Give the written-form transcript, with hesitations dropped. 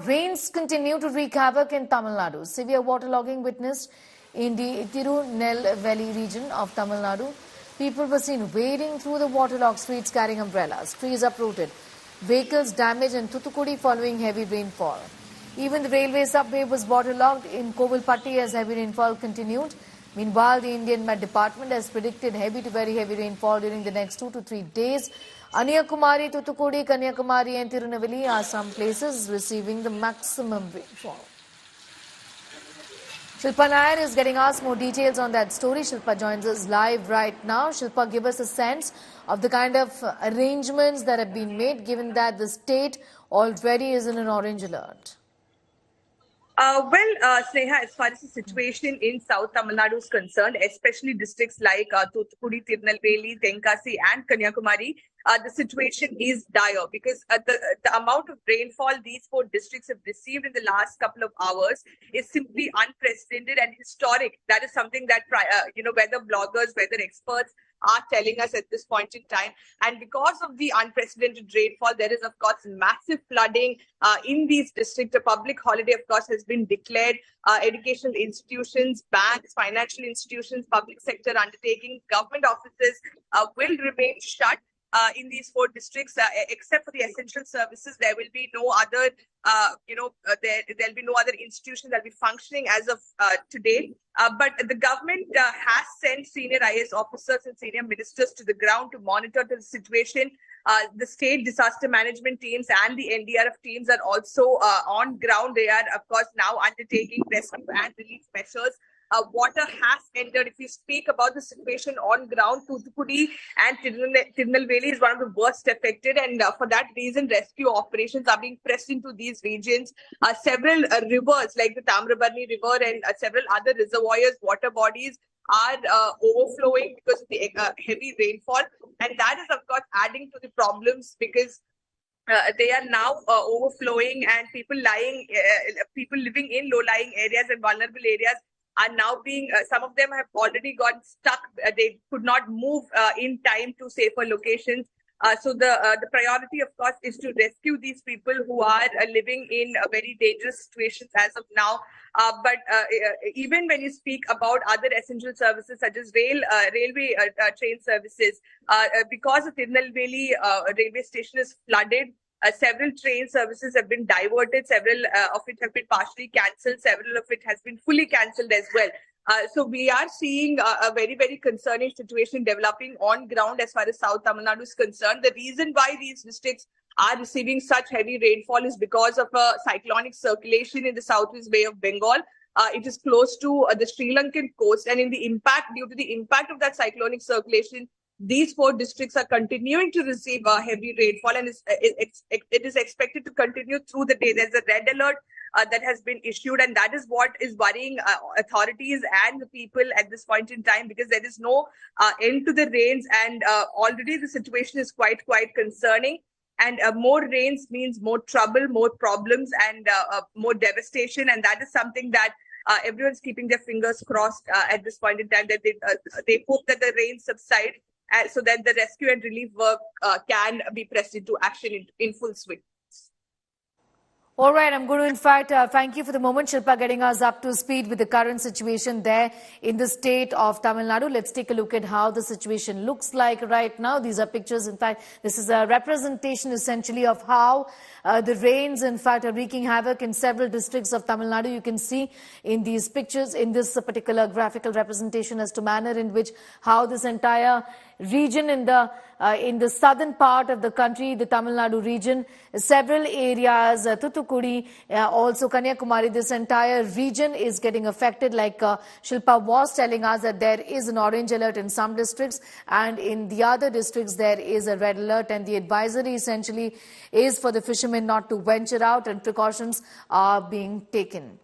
Rains continue to wreak havoc in Tamil Nadu. Severe waterlogging witnessed in the Tirunelveli region of Tamil Nadu. People were seen wading through the waterlogged streets carrying umbrellas. Trees uprooted. Vehicles damaged in Thoothukudi following heavy rainfall. Even the railway subway was waterlogged in Kovilpatti as heavy rainfall continued. Meanwhile, the Indian Met Department has predicted heavy to very heavy rainfall during the next 2 to 3 days. Kanyakumari, Thoothukudi, Kanyakumari and Tirunelveli are some places receiving the maximum rainfall. Shilpa Nair is getting us more details on that story. Shilpa joins us live right now. Shilpa, give us a sense of the kind of arrangements that have been made given that the state already is in an orange alert. Sneha, as far as the situation in South Tamil Nadu is concerned, especially districts like Thoothukudi, Tirunelveli, Tenkasi and Kanyakumari, the situation is dire because the amount of rainfall these 4 districts have received in the last couple of hours is simply unprecedented and historic. That is something that, weather bloggers, weather experts are telling us at this point in time. And because of the unprecedented rainfall, there is, of course, massive flooding in these districts. A public holiday, of course, has been declared. Educational institutions, banks, financial institutions, public sector undertakings, government offices will remain shut. In these 4 districts, except for the essential services, there will be no other, there'll be no other institutions that will be functioning as of today. But the government has sent senior IAS officers and senior ministers to the ground to monitor the situation. The state disaster management teams and the NDRF teams are also on ground. They are, of course, now undertaking rescue and relief measures. Water has entered. If we speak about the situation on ground, Thoothukudi and Tirunelveli is one of the worst affected, and for that reason, rescue operations are being pressed into these regions. Several rivers like the Tamrabarni River and several other reservoirs, water bodies are overflowing because of the heavy rainfall, and that is, of course, adding to the problems because they are now overflowing, and people living in low-lying areas and vulnerable areas are now being, some of them have already got stuck. They could not move in time to safer locations. So the priority, of course, is to rescue these people who are living in very dangerous situations as of now. But even when you speak about other essential services such as railway train services, because the Tirunelveli railway station is flooded, several train services have been diverted, several of it have been partially cancelled, several of it has been fully cancelled as well. So we are seeing a very, very concerning situation developing on ground as far as South Tamil Nadu is concerned. The reason why these districts are receiving such heavy rainfall is because of a cyclonic circulation in the southwest Bay of Bengal. It is close to the Sri Lankan coast, and due to the impact of that cyclonic circulation, these 4 districts are continuing to receive heavy rainfall, and it is expected to continue through the day. There's a red alert that has been issued, and that is what is worrying authorities and the people at this point in time, because there is no end to the rains, and already the situation is quite concerning. And more rains means more trouble, more problems, and more devastation, and that is something that everyone's keeping their fingers crossed at this point in time, that they hope that the rains subside, so that the rescue and relief work can be pressed into action in full swing. All right, I'm going to, in fact, thank you for the moment, Shilpa, getting us up to speed with the current situation there in the state of Tamil Nadu. Let's take a look at how the situation looks like right now. These are pictures. In fact, this is a representation essentially of how the rains, in fact, are wreaking havoc in several districts of Tamil Nadu. You can see in these pictures, in this particular graphical representation as to manner in which how this entire region in the southern part of the country, the Tamil Nadu region, several areas, Thoothukudi, also Kanyakumari, this entire region is getting affected. Like Shilpa was telling us that there is an orange alert in some districts, and in the other districts there is a red alert, and the advisory essentially is for the fishermen not to venture out, and precautions are being taken.